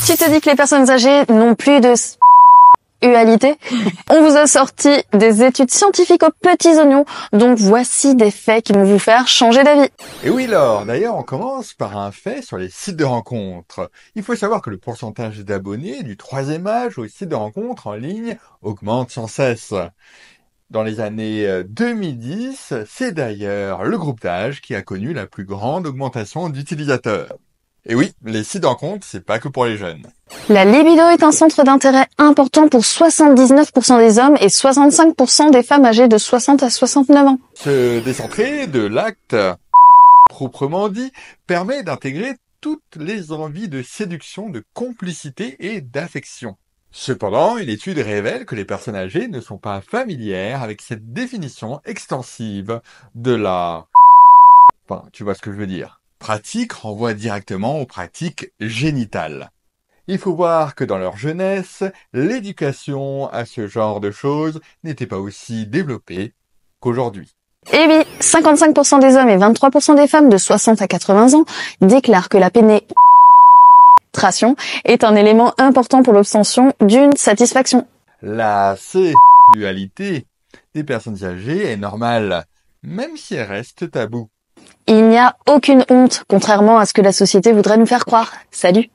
Tu te dis que les personnes âgées n'ont plus de sexualité? On vous a sorti des études scientifiques aux petits oignons, donc voici des faits qui vont vous faire changer d'avis. Et oui, Laure, d'ailleurs, on commence par un fait sur les sites de rencontres. Il faut savoir que le pourcentage d'abonnés du troisième âge aux sites de rencontres en ligne augmente sans cesse. Dans les années 2010, c'est d'ailleurs le groupe d'âge qui a connu la plus grande augmentation d'utilisateurs. Et oui, les sites de rencontres, c'est pas que pour les jeunes. La libido est un centre d'intérêt important pour 79% des hommes et 65% des femmes âgées de 60 à 69 ans. Se décentrer de l'acte proprement dit permet d'intégrer toutes les envies de séduction, de complicité et d'affection. Cependant, une étude révèle que les personnes âgées ne sont pas familières avec cette définition extensive de la... Enfin, tu vois ce que je veux dire. Pratique renvoie directement aux pratiques génitales. Il faut voir que dans leur jeunesse, l'éducation à ce genre de choses n'était pas aussi développée qu'aujourd'hui. Et oui, 55% des hommes et 23% des femmes de 60 à 80 ans déclarent que la pénétration est un élément important pour l'obtention d'une satisfaction. La sexualité des personnes âgées est normale, même si elle reste taboue. Il n'y a aucune honte, contrairement à ce que la société voudrait nous faire croire. Salut!